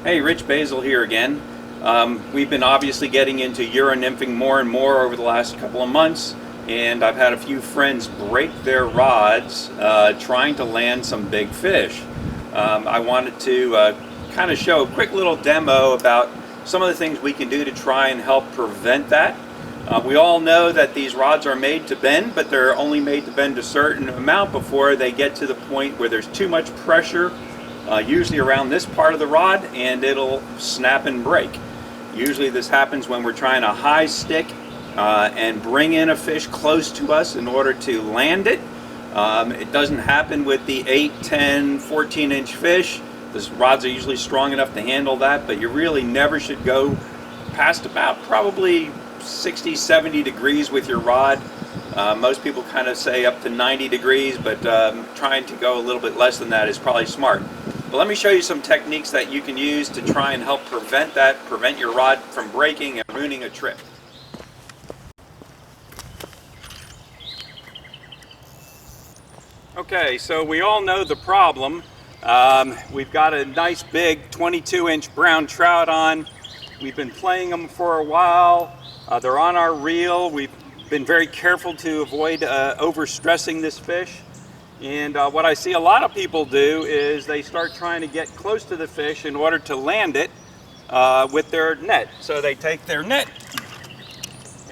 Hey, Rich Basil here again. We've been obviously getting into Euro-nymphing more and more over the last couple of months, and I've had a few friends break their rods trying to land some big fish. I wanted to kind of show a quick little demo about some of the things we can do to try and help prevent that. We all know that these rods are made to bend, but they're only made to bend a certain amount before they get to the point where there's too much pressure, usually around this part of the rod, and it'll snap and break. Usually this happens when we're trying to high stick and bring in a fish close to us in order to land it. It doesn't happen with the 8, 10, 14-inch fish. The rods are usually strong enough to handle that, but you really never should go past about probably 60, 70 degrees with your rod. Most people kind of say up to 90 degrees, but trying to go a little bit less than that is probably smart. But let me show you some techniques that you can use to try and help prevent that, prevent your rod from breaking and ruining a trip. Okay, so we all know the problem. We've got a nice big 22-inch brown trout on. We've been playing them for a while. They're on our reel. We've been very careful to avoid overstressing this fish. And what I see a lot of people do is they start trying to get close to the fish in order to land it with their net. So they take their net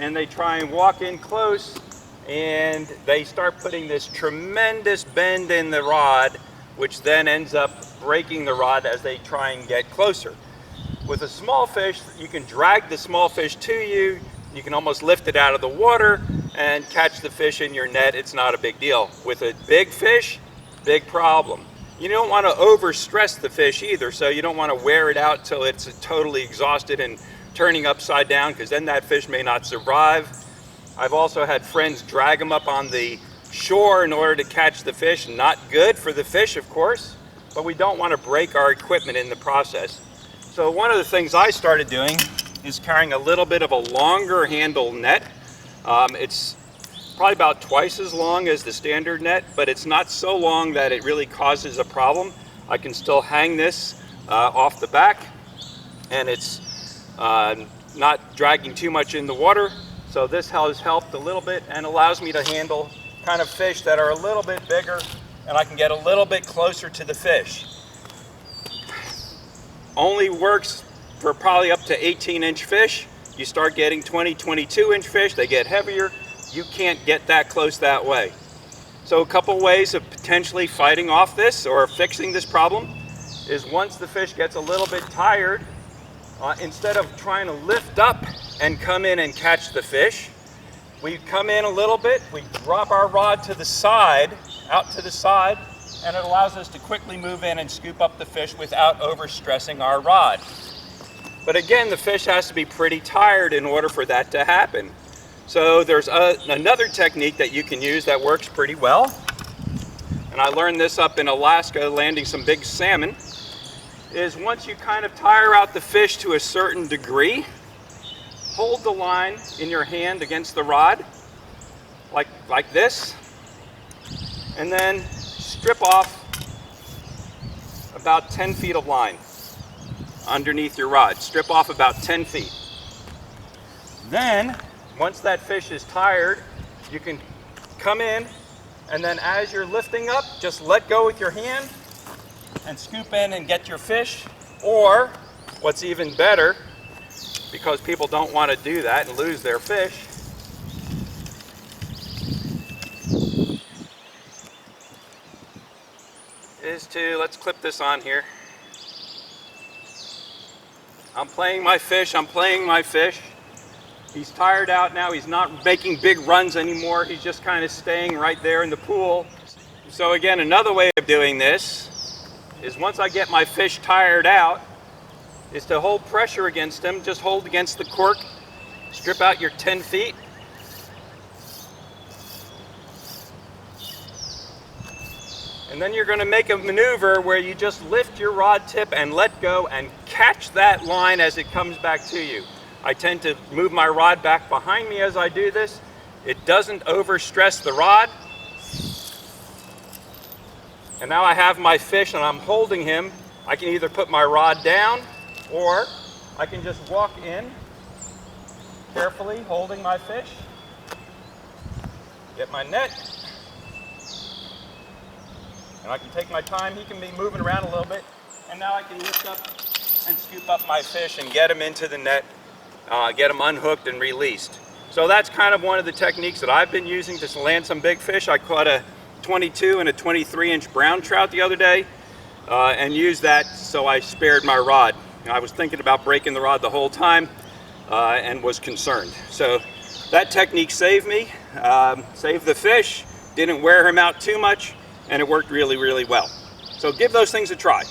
and they try and walk in close, and they start putting this tremendous bend in the rod, which then ends up breaking the rod as they try and get closer. With a small fish, you can drag the small fish to you. You can almost lift it out of the water and catch the fish in your net. It's not a big deal. With a big fish, big problem. You don't want to overstress the fish either, so you don't want to wear it out till it's totally exhausted and turning upside down, because then that fish may not survive. I've also had friends drag them up on the shore in order to catch the fish. Not good for the fish, of course, but we don't want to break our equipment in the process. So one of the things I started doing is carrying a little bit of a longer handle net. It's probably about twice as long as the standard net, but it's not so long that it really causes a problem. I can still hang this off the back, and it's not dragging too much in the water. So this has helped a little bit and allows me to handle kind of fish that are a little bit bigger, and I can get a little bit closer to the fish. Only works for probably up to 18-inch fish. You start getting 20, 22-inch fish, they get heavier. You can't get that close that way. So a couple ways of potentially fighting off this or fixing this problem is, once the fish gets a little bit tired, instead of trying to lift up and come in and catch the fish, we come in a little bit, we drop our rod to the side, out to the side, and it allows us to quickly move in and scoop up the fish without overstressing our rod. But again, the fish has to be pretty tired in order for that to happen. So there's another technique that you can use that works pretty well. And I learned this up in Alaska landing some big salmon, is once you kind of tire out the fish to a certain degree, hold the line in your hand against the rod, like this, and then strip off about 10 feet of line underneath your rod. Strip off about 10 feet. Then, once that fish is tired, you can come in, and then as you're lifting up, just let go with your hand and scoop in and get your fish. Or, what's even better, because people don't want to do that and lose their fish, is to, let's clip this on here. I'm playing my fish, I'm playing my fish. He's tired out now, he's not making big runs anymore, he's just kind of staying right there in the pool. So again, another way of doing this is, once I get my fish tired out, is to hold pressure against him. Just hold against the cork, strip out your 10 feet. And then you're going to make a maneuver where you just lift your rod tip and let go and catch that line as it comes back to you. I tend to move my rod back behind me as I do this. It doesn't overstress the rod. And now I have my fish and I'm holding him. I can either put my rod down Or I can just walk in carefully, holding my fish, get my net, and I can take my time. He can be moving around a little bit, and now I can lift up and scoop up my fish and get him into the net, get him unhooked and released. So that's kind of one of the techniques that I've been using to land some big fish. I caught a 22 and a 23-inch brown trout the other day and used that so I spared my rod. I was thinking about breaking the rod the whole time and was concerned. So that technique saved me, saved the fish, didn't wear him out too much, and it worked really, really well. So give those things a try.